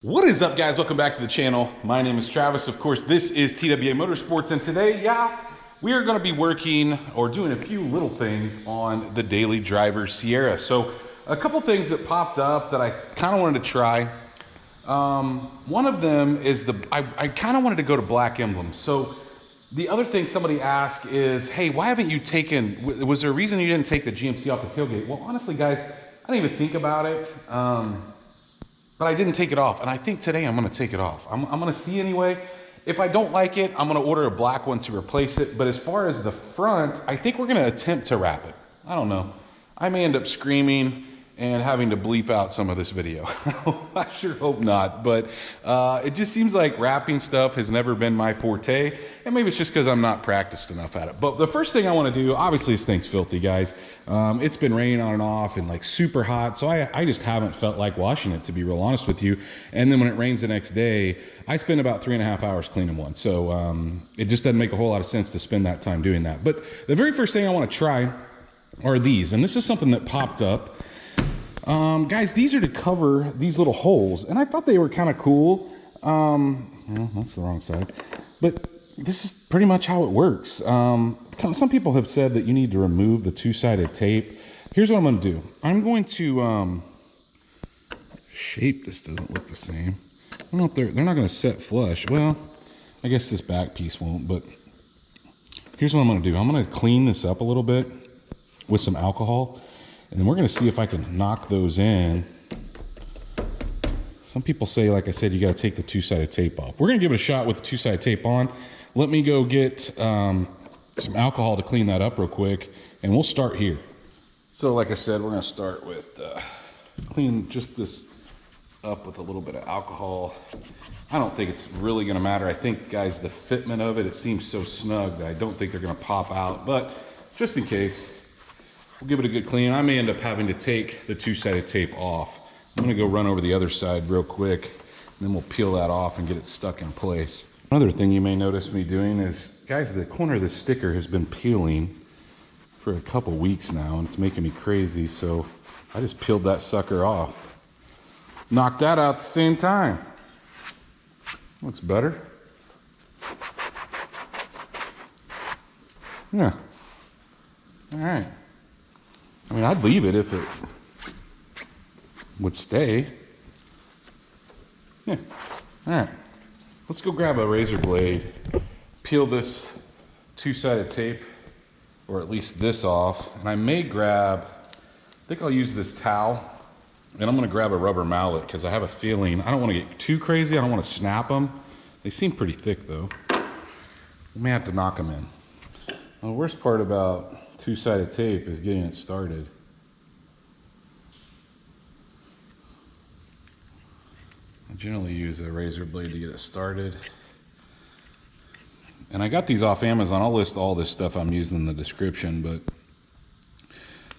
What is up, guys? Welcome back to the channel. My name is Travis. Of course, this is TWA Motorsports, and today, we are going to be working or doing a few little things on the daily driver Sierra. So a couple things that popped up that I kind of wanted to try. One of them is I kind of wanted to go to black emblems. So the other thing somebody asked is, hey, why haven't you taken, was there a reason you didn't take the GMC off the tailgate? Well, honestly, guys, I didn't even think about it. But I didn't take it off, and I think today I'm gonna take it off. I'm gonna see anyway. If I don't like it, I'm gonna order a black one to replace it. But as far as the front, I think we're gonna attempt to wrap it. I don't know. I may end up screaming and having to bleep out some of this video. I sure hope not, but it just seems like wrapping stuff has never been my forte, and maybe it's just because I'm not practiced enough at it. But the first thing I want to do, obviously this thing's filthy, guys. It's been raining on and off and like super hot, so I just haven't felt like washing it, to be real honest with you. And then when it rains the next day, I spend about 3.5 hours cleaning one, so it just doesn't make a whole lot of sense to spend that time doing that. But the very first thing I want to try are these, and this is something that popped up. Guys, these are to cover these little holes, and I thought they were kind of cool. Well, that's the wrong side, but this is pretty much how it works. Some people have said that you need to remove the two-sided tape. Here's what I'm going to do. I'm going to shape. This doesn't look the same. I don't know if they're not going to set flush. Well, I guess this back piece won't, but here's what I'm going to do. I'm going to clean this up a little bit with some alcohol. And then we're going to see if I can knock those in. Some people say, like I said, you got to take the two-sided tape off. We're going to give it a shot with the two-sided tape on. Let me go get some alcohol to clean that up real quick, and we'll start here. So like I said, we're going to start with clean just this up with a little bit of alcohol. I don't think it's really going to matter. I think, guys, the fitment of it, it seems so snug that I don't think they're going to pop out. But just in case, we'll give it a good clean. I may end up having to take the two-sided tape off. I'm gonna go run over the other side real quick, and then we'll peel that off and get it stuck in place. Another thing you may notice me doing is, guys, the corner of the sticker has been peeling for a couple weeks now, and it's making me crazy, so I just peeled that sucker off. Knocked that out at the same time. Looks better. Yeah. All right. I mean, I'd leave it if it would stay. Yeah. All right. Let's go grab a razor blade, peel this two-sided tape, or at least this off. And I may grab, I think I'll use this towel, and I'm going to grab a rubber mallet because I have a feeling I don't want to get too crazy. I don't want to snap them. They seem pretty thick, though. We may have to knock them in. The worst part about two-sided tape is getting it started. I generally use a razor blade to get it started. And I got these off Amazon. I'll list all this stuff I'm using in the description, but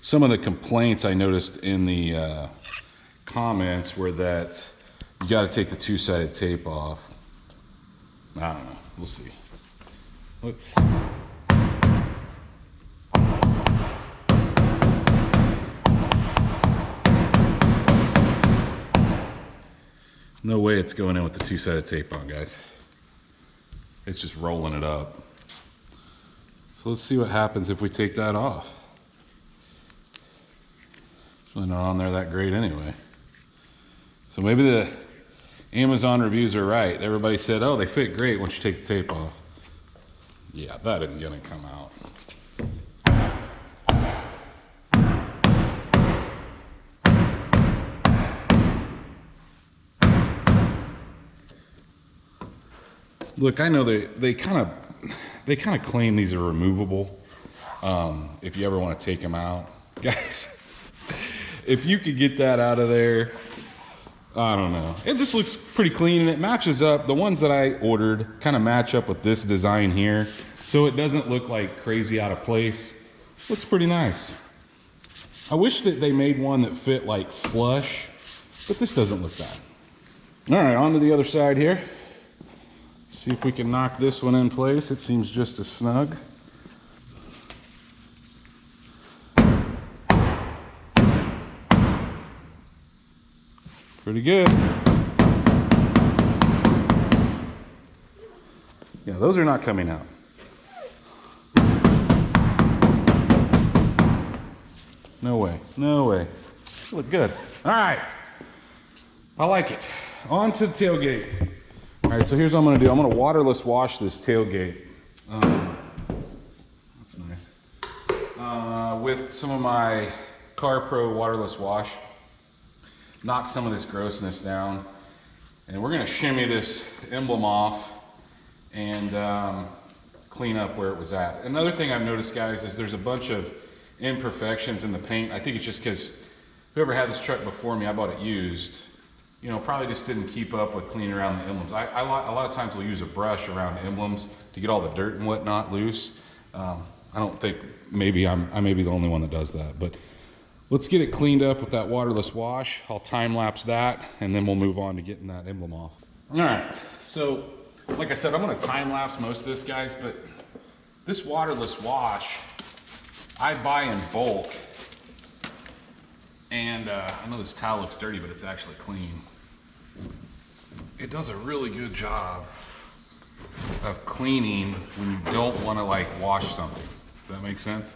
some of the complaints I noticed in the comments were that you got to take the two-sided tape off. I don't know. We'll see. Let's... No way it's going in with the two-sided tape on, guys. It's just rolling it up. So let's see what happens if we take that off. It's really not on there that great anyway. So maybe the Amazon reviews are right. Everybody said, oh, they fit great once you take the tape off. Yeah, that isn't gonna come out. Look, I know they kind of claim these are removable if you ever want to take them out. Guys, if you could get that out of there, I don't know. It just looks pretty clean, and it matches up. The ones that I ordered kind of match up with this design here, so it doesn't look like crazy out of place. Looks pretty nice. I wish that they made one that fit like flush, but this doesn't look bad. All right, on to the other side here. See if we can knock this one in place. It seems just as snug. Pretty good. those are not coming out. No way, no way. Look good. All right, I like it. On to the tailgate. All right, so here's what I'm gonna do. I'm gonna waterless wash this tailgate. That's nice. With some of my Car Pro waterless wash. Knock some of this grossness down. And we're gonna shimmy this emblem off and clean up where it was at. Another thing I've noticed, guys, is there's a bunch of imperfections in the paint. I think it's just because whoever had this truck before me, I bought it used, you know, probably just didn't keep up with cleaning around the emblems. A lot of times we'll use a brush around the emblems to get all the dirt and whatnot loose. I don't think, maybe I may be the only one that does that, but let's get it cleaned up with that waterless wash. I'll time lapse that and then we'll move on to getting that emblem off. All right, so like I said, I'm gonna time lapse most of this, guys, but this waterless wash, I buy in bulk, and I know this towel looks dirty, but it's actually clean. It does a really good job of cleaning when you don't want to like wash something. Does that make sense?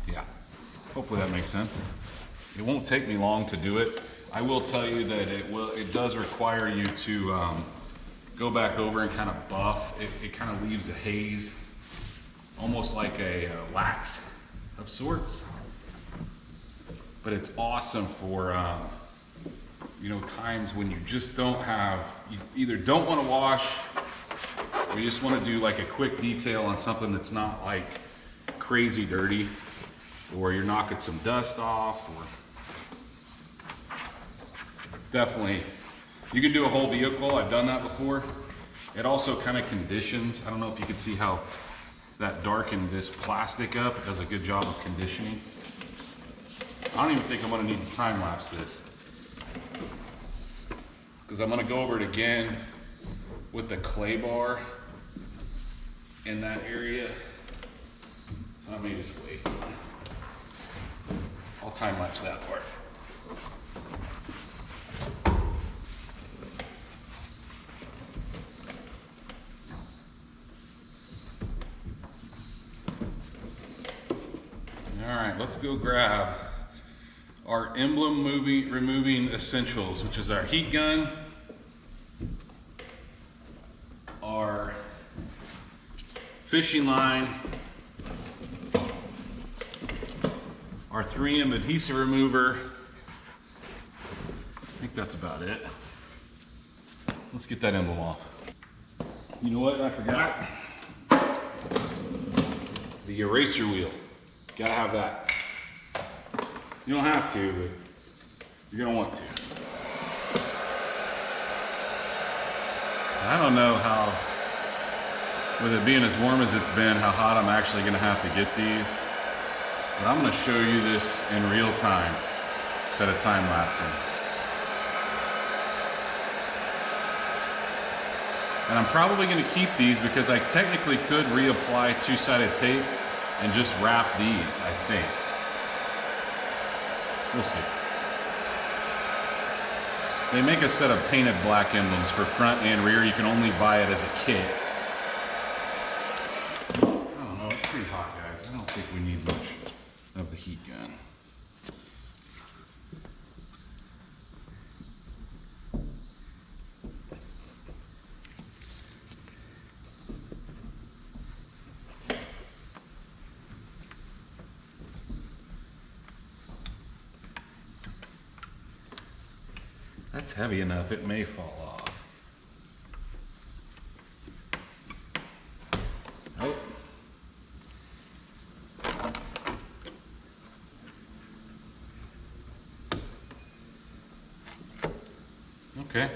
Yeah, hopefully that makes sense. It won't take me long to do it. I will tell you that it does require you to go back over and kind of buff. It kind of leaves a haze, almost like a wax of sorts. But it's awesome for, you know, times when you just don't have, you either don't want to wash or you just want to do like a quick detail on something that's not like crazy dirty, or you're knocking some dust off, or definitely. You can do a whole vehicle. I've done that before. It also kind of conditions. I don't know if you can see how that darkened this plastic up. It does a good job of conditioning. I don't even think I'm gonna need to time lapse this, because I'm gonna go over it again with the clay bar in that area. So I may just wait. I'll time lapse that part. All right, let's go grab our emblem removing essentials, which is our heat gun, our fishing line, our 3M adhesive remover. I think that's about it. Let's get that emblem off. You know what I forgot? The eraser wheel. Gotta have that. You don't have to, but you're gonna want to. I don't know how, with it being as warm as it's been, how hot I'm actually gonna have to get these. But I'm gonna show you this in real time instead of time lapsing. And I'm probably gonna keep these because I technically could reapply two-sided tape and just wrap these, I think. We'll see. They make a set of painted black emblems for front and rear. You can only buy it as a kit. I don't know, it's pretty hot, guys. I don't think we need much of the heat gun. That's heavy enough, it may fall off. Oh. Okay,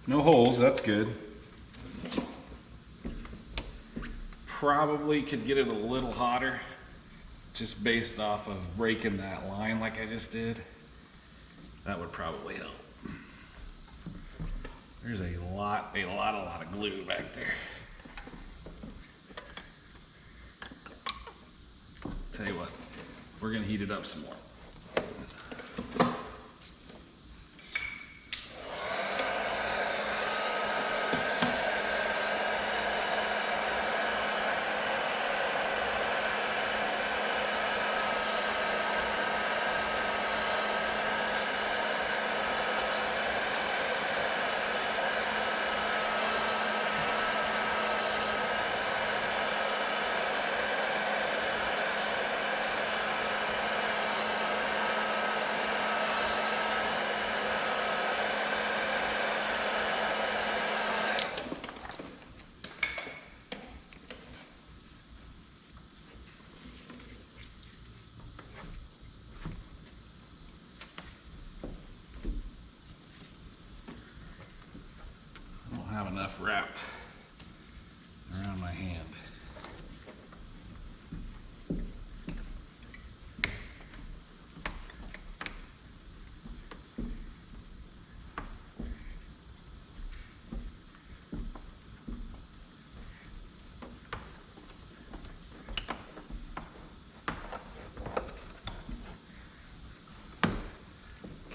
no holes, that's good. Probably could get it a little hotter, just based off of breaking that line like I just did. That would probably help. There's a lot of glue back there. Tell you what, we're gonna heat it up some more. wrapped around my hand.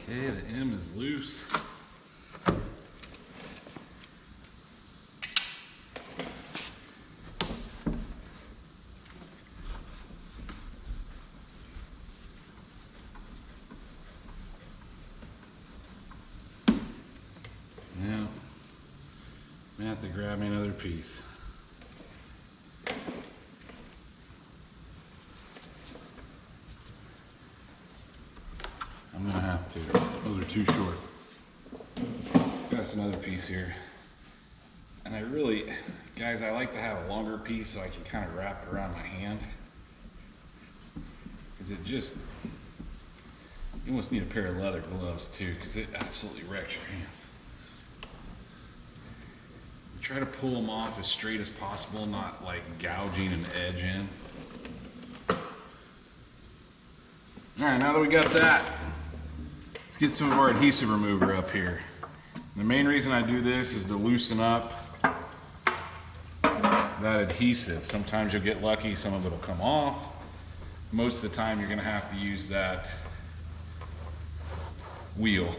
Okay, the M is loose. Now, I have to grab me another piece. I'm gonna have to. Those are too short. Got another piece here. And I really, guys, I like to have a longer piece so I can kind of wrap it around my hand. Because it just, you almost need a pair of leather gloves too, because it absolutely wrecks your hands. You try to pull them off as straight as possible, not like gouging an edge in. All right, now that we got that, let's get some of our adhesive remover up here. The main reason I do this is to loosen up that adhesive. Sometimes you'll get lucky, some of it will come off. Most of the time you're gonna have to use that wheel.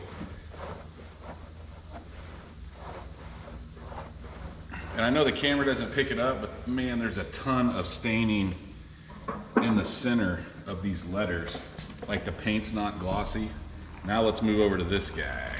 And I know the camera doesn't pick it up, but man, there's a ton of staining in the center of these letters. Like the paint's not glossy. Now let's move over to this guy.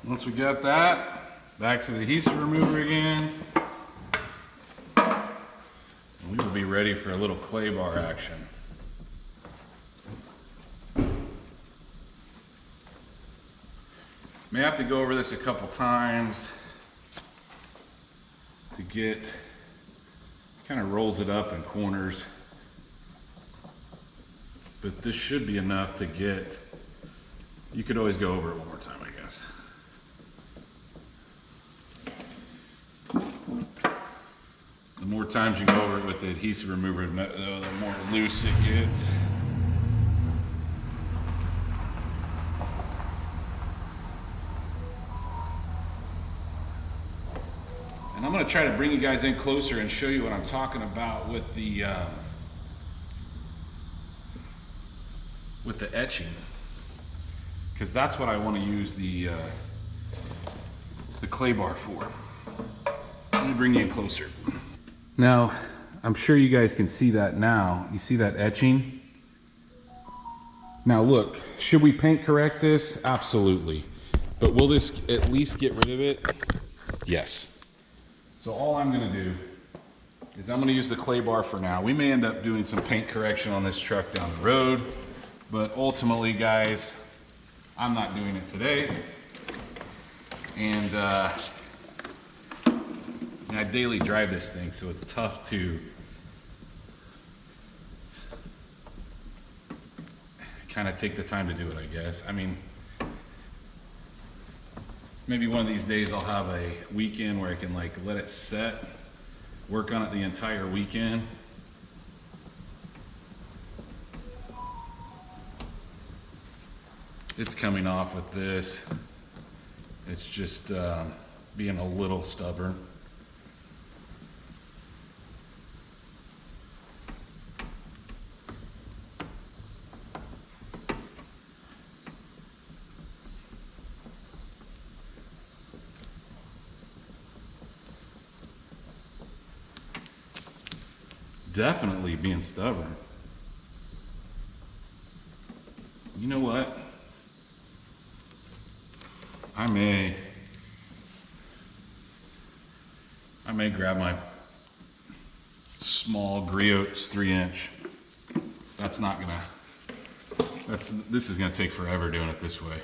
Once we got that, back to the adhesive remover again. And we will be ready for a little clay bar action. May have to go over this a couple times to get, kind of rolls it up in corners. But this should be enough to get, you could always go over it one more time, I guess. The more times you go over it with the adhesive remover, the more loose it gets. And I'm going to try to bring you guys in closer and show you what I'm talking about with the etching, because that's what I want to use the clay bar for. Let me bring you in closer. Now, I'm sure you guys can see that now. You see that etching? Now look, should we paint correct this? Absolutely. But will this at least get rid of it? Yes. So all I'm gonna do is I'm gonna use the clay bar for now. We may end up doing some paint correction on this truck down the road, but ultimately, guys, I'm not doing it today. And I daily drive this thing, so it's tough to kind of take the time to do it, I guess. I mean, maybe one of these days I'll have a weekend where I can like let it set, work on it the entire weekend. It's coming off with this. It's just being a little stubborn. Definitely being stubborn. You know what? I may grab my small Griots 3-inch. This is gonna take forever doing it this way.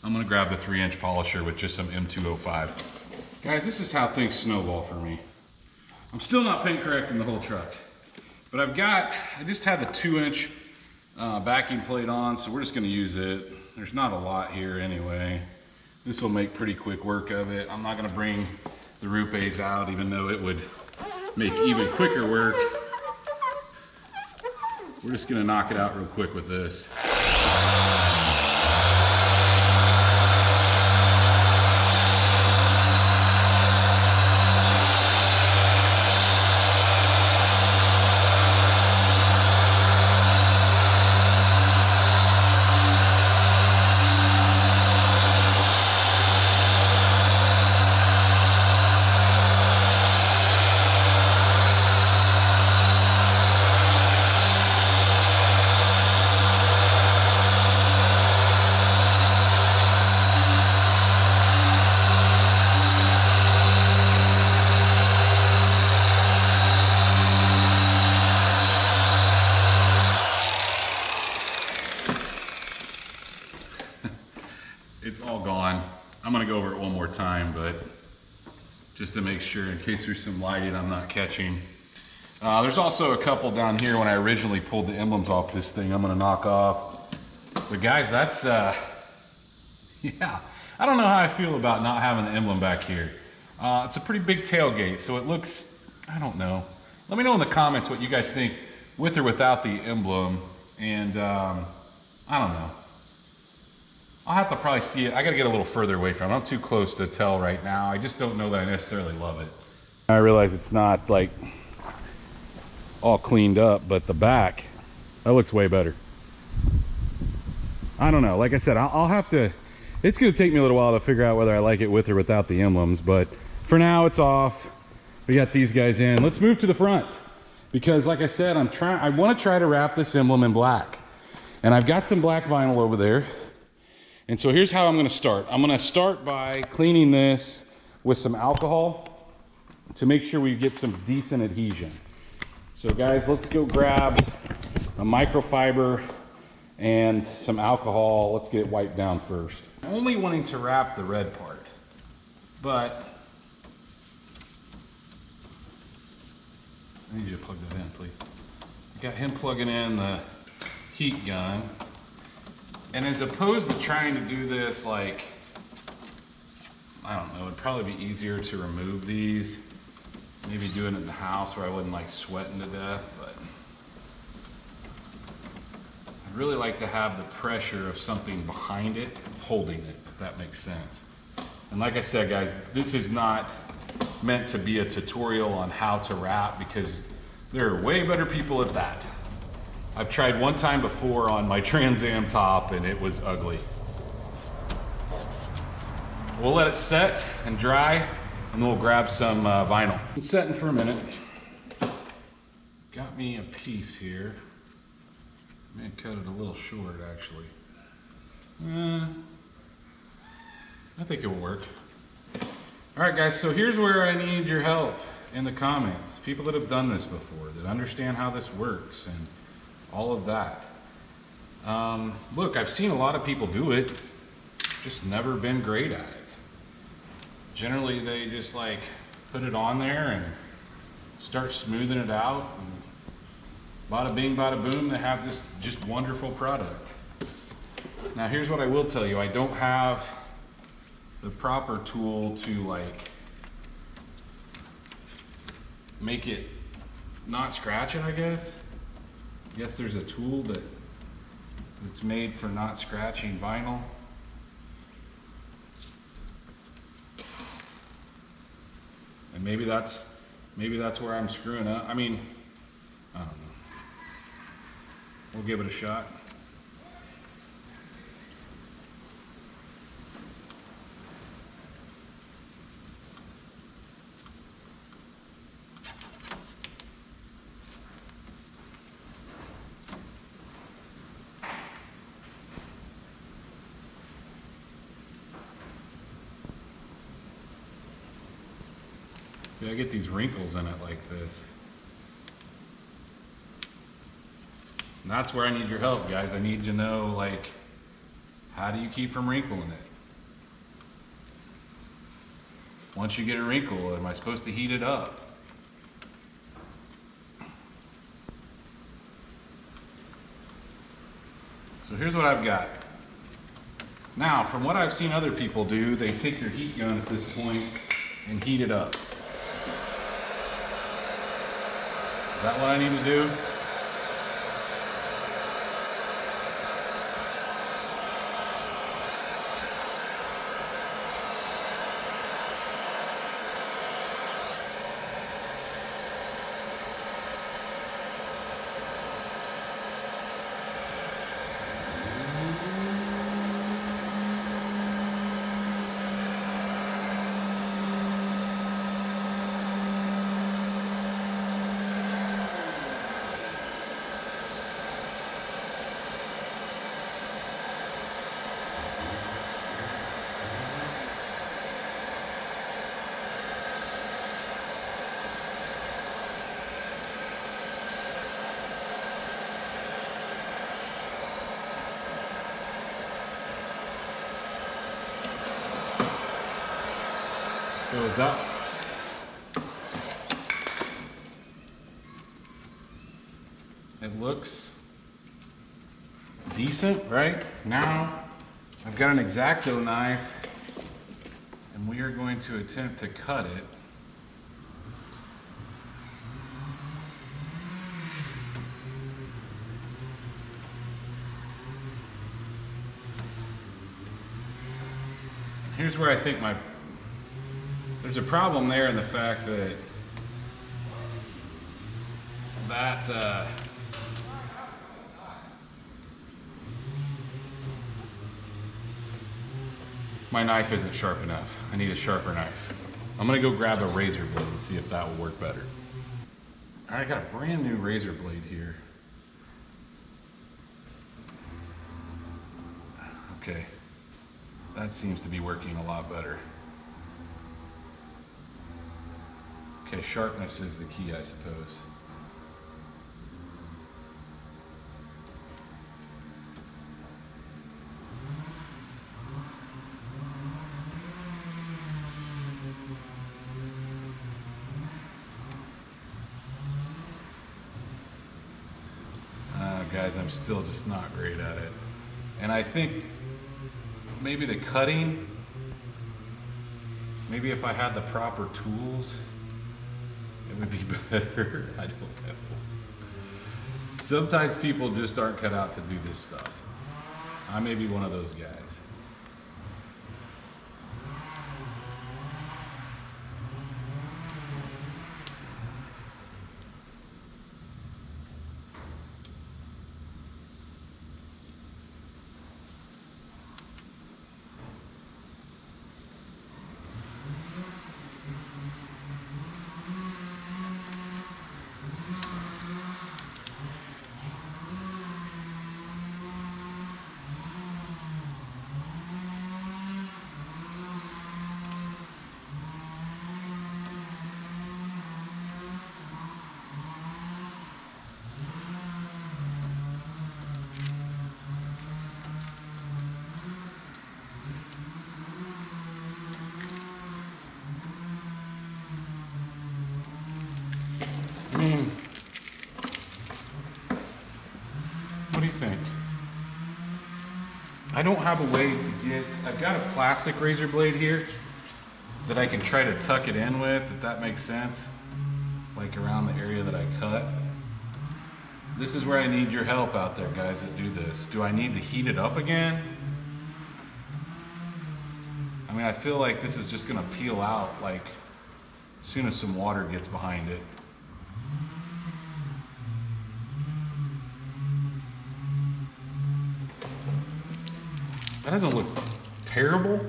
I'm gonna grab the 3-inch polisher with just some M205. Guys, this is how things snowball for me. I'm still not paint correcting the whole truck, but I just had the 2-inch backing plate on, so we're just gonna use it. There's not a lot here anyway. This will make pretty quick work of it. I'm not gonna bring the Rupes out, even though it would make even quicker work. We're just gonna knock it out real quick with this. It's all gone. I'm gonna go over it one more time, but just to make sure, in case there's some lighting I'm not catching. There's also a couple down here when I originally pulled the emblems off this thing I'm gonna knock off. But guys, that's, yeah, I don't know how I feel about not having the emblem back here. It's a pretty big tailgate, so it looks, I don't know. Let me know in the comments what you guys think, with or without the emblem, and I don't know. I'll have to probably see it. I gotta get a little further away from it. I'm too close to tell right now. I just don't know that I necessarily love it. I realize it's not like all cleaned up, but the back, that looks way better. I don't know. Like I said, I'll have to, it's gonna take me a little while to figure out whether I like it with or without the emblems, but for now it's off. We got these guys in. Let's move to the front, because like I said, I wanna try to wrap this emblem in black. And I've got some black vinyl over there. And so here's how I'm gonna start. I'm gonna start by cleaning this with some alcohol to make sure we get some decent adhesion. So guys, let's go grab a microfiber and some alcohol. Let's get it wiped down first. I'm only wanting to wrap the red part, but I need you to plug that in, please. Got him plugging in the heat gun. And as opposed to trying to do this, like, I don't know, it'd probably be easier to remove these. Maybe doing it in the house where I wouldn't like sweating to death, but I'd really like to have the pressure of something behind it, holding it, if that makes sense. And like I said, guys, this is not meant to be a tutorial on how to wrap, because there are way better people at that. I've tried one time before on my Trans Am top and it was ugly. We'll let it set and dry, and then we'll grab some vinyl. It's setting for a minute. Got me a piece here. May have cut it a little short, actually. I think it will work. All right, guys, so here's where I need your help. in the comments, people that have done this before, that understand how this works and all of that. Look, I've seen a lot of people do it, just never been great at it. Generally, they just like put it on there and start smoothing it out. And bada bing, bada boom, they have this just wonderful product. Now, here's what I will tell you. I don't have the proper tool to like make it not scratch it, I guess. I guess there's a tool that's made for not scratching vinyl. And maybe that's where I'm screwing up. I mean, I don't know. We'll give it a shot. See, I get these wrinkles in it like this. And that's where I need your help, guys. I need to know, like, how do you keep from wrinkling it? Once you get a wrinkle, am I supposed to heat it up? So here's what I've got. Now, from what I've seen other people do, they take their heat gun at this point and heat it up. Is that what I need to do? So is that, it looks decent, right? Now I've got an X-Acto knife and we are going to attempt to cut it. Here's where I think there's a problem there in the fact that my knife isn't sharp enough. I need a sharper knife. I'm gonna go grab a razor blade and see if that will work better. All right, I got a brand new razor blade here. Okay, that seems to be working a lot better. Okay, sharpness is the key, I suppose. Guys, I'm still just not great at it. And I think maybe the cutting, maybe if I had the proper tools, it would be better. I don't know. Sometimes people just aren't cut out to do this stuff. I may be one of those guys. I don't have a way to get, I've got a plastic razor blade here that I can try to tuck it in with, if that makes sense, like around the area that I cut. This is where I need your help out there, guys, that do this. Do I need to heat it up again? I mean, I feel like this is just gonna peel out like as soon as some water gets behind it. That doesn't look terrible.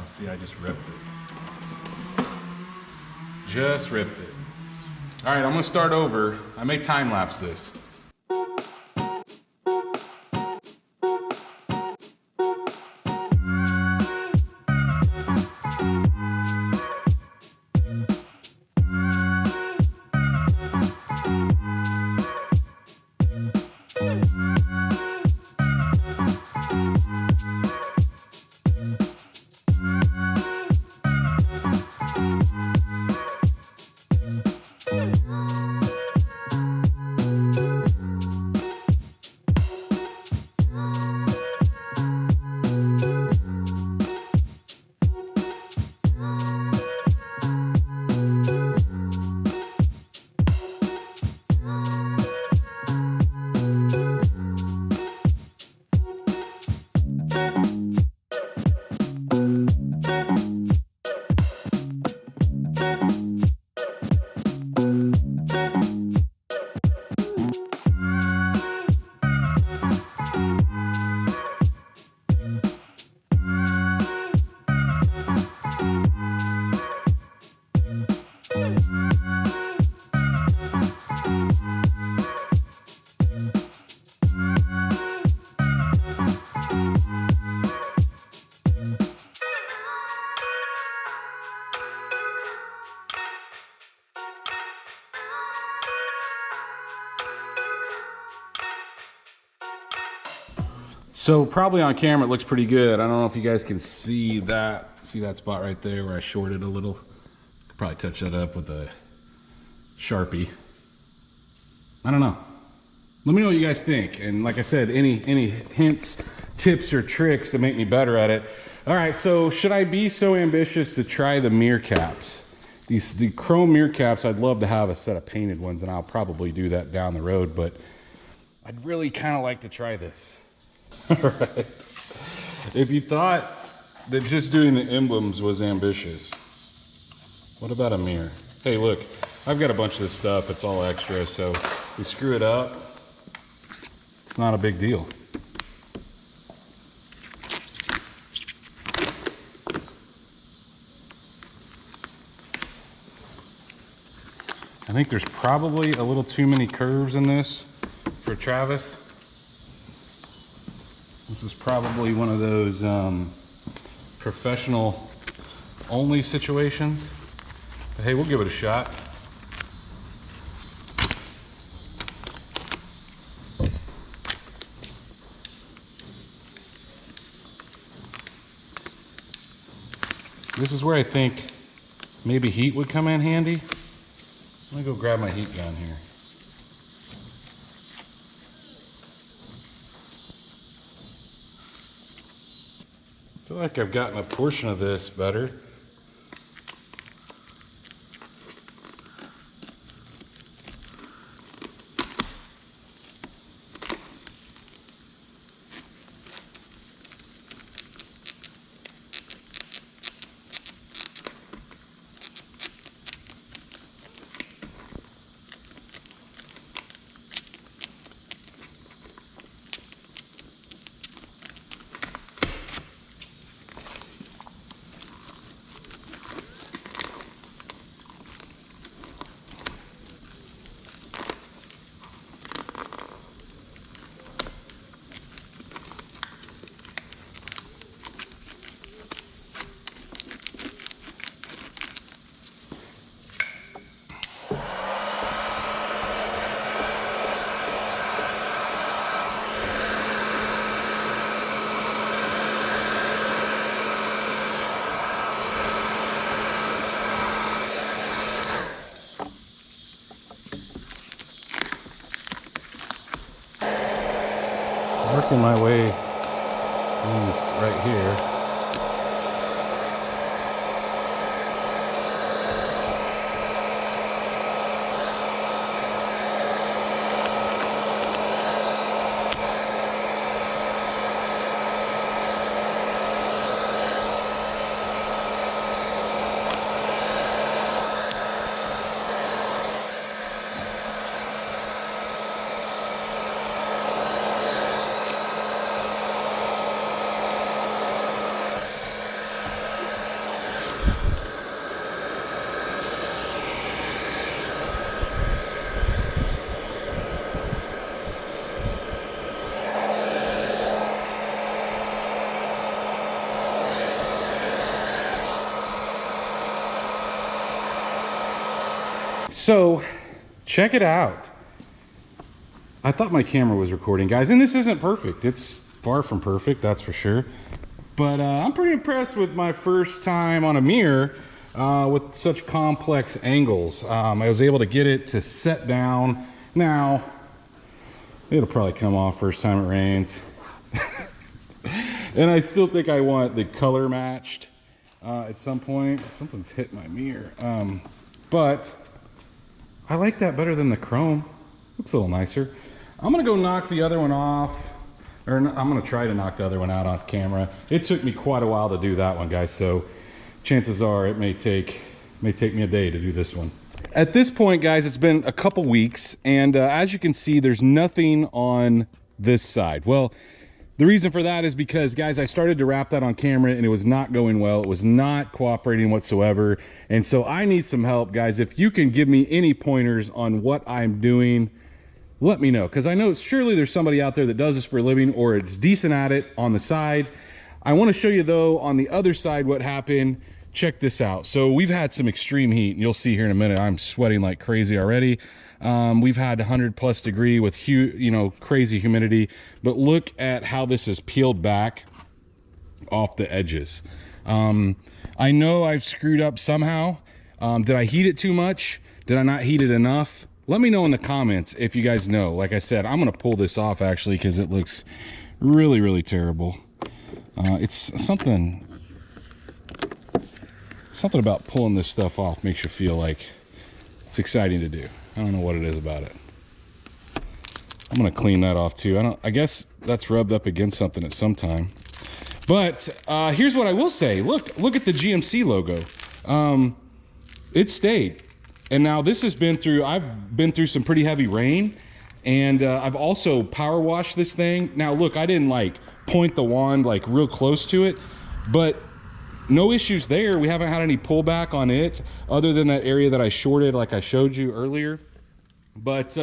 See, I just ripped it. Just ripped it. All right, I'm gonna start over. I may time lapse this. So probably on camera it looks pretty good. I don't know if you guys can see that spot right there where I shorted a little. Could probably touch that up with a Sharpie. I don't know. Let me know what you guys think. And like I said, any hints, tips, or tricks to make me better at it. All right, so should I be so ambitious to try the mirror caps? The chrome mirror caps, I'd love to have a set of painted ones, and I'll probably do that down the road, but I'd really kind of like to try this. All right. If you thought that just doing the emblems was ambitious, what about a mirror? Hey, look, I've got a bunch of this stuff. It's all extra, so if we screw it up, it's not a big deal. I think there's probably a little too many curves in this for Travis. This is probably one of those professional only situations. But hey, we'll give it a shot. This is where I think maybe heat would come in handy. Let me go grab my heat gun here. I feel like I've gotten a portion of this better. working my way right here. So, check it out. I thought my camera was recording, guys, and this isn't perfect. It's far from perfect, that's for sure. But I'm pretty impressed with my first time on a mirror with such complex angles. I was able to get it to set down. Now, it'll probably come off first time it rains. And I still think I want the color matched at some point. Something's hit my mirror. But I like that better than the chrome. Looks a little nicer. I'm gonna go knock the other one off, or I'm gonna try to knock the other one out off camera. It took me quite a while to do that one, guys, so chances are it may take me a day to do this one. At this point, guys, it's been a couple weeks, and as you can see, there's nothing on this side. Well, the reason for that is because, guys, I started to wrap that on camera and it was not going well. It was not cooperating whatsoever. And so I need some help, guys. If you can give me any pointers on what I'm doing, let me know. Because I know surely there's somebody out there that does this for a living or it's decent at it on the side. I want to show you, though, on the other side what happened. Check this out. So we've had some extreme heat, and you'll see here in a minute I'm sweating like crazy already. We've had 100+ degree with crazy humidity, but look at how this is peeled back off the edges. I know I've screwed up somehow. Did I heat it too much? Did I not heat it enough? Let me know in the comments if you guys know. Like I said, I'm gonna pull this off actually because it looks really, really terrible. It's something about pulling this stuff off makes you feel like it's exciting to do. I don't know what it is about it. I'm gonna clean that off too. I guess that's rubbed up against something at some time. But here's what I will say. Look at the GMC logo. It stayed. And now this has been through, I've been through some pretty heavy rain, and I've also power washed this thing. Now look, I didn't like point the wand like real close to it, but no issues there. We haven't had any pullback on it other than that area that I shorted like I showed you earlier. But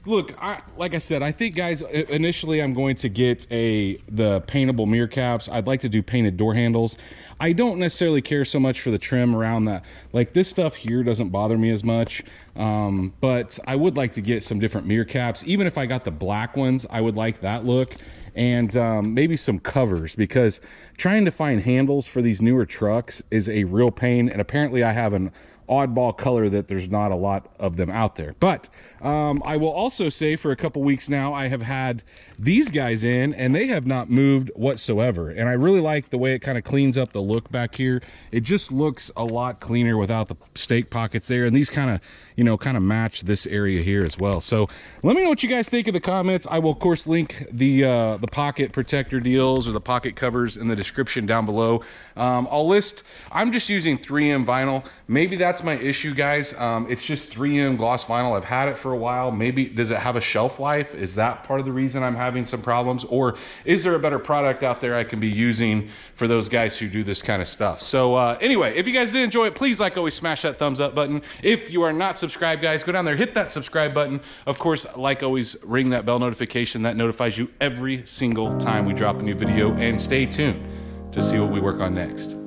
look, like I said, I think, guys, initially I'm going to get the paintable mirror caps. I'd like to do painted door handles. I don't necessarily care so much for the trim around that. Like this stuff here doesn't bother me as much, but I would like to get some different mirror caps. Even if I got the black ones, I would like that look. And maybe some covers, because trying to find handles for these newer trucks is a real pain. And apparently I have an oddball color that there's not a lot of them out there. But I will also say, for a couple weeks now, I have had these guys in and they have not moved whatsoever. And I really like the way it kind of cleans up the look back here. It just looks a lot cleaner without the stake pockets there. And these kind of match this area here as well. So let me know what you guys think in the comments. I will of course link the pocket protector deals or the pocket covers in the description down below. I'm just using 3M vinyl. Maybe that's my issue, guys. It's just 3M gloss vinyl. I've had it for a while. Maybe, does it have a shelf life? Is that part of the reason I'm having some problems? Or is there a better product out there I can be using for those guys who do this kind of stuff? So anyway, if you guys did enjoy it, please, like always, smash that thumbs up button. If you are not subscribed, guys, go down there, hit that subscribe button. Of course, like always, ring that bell notification. That notifies you every single time we drop a new video, and stay tuned to see what we work on next.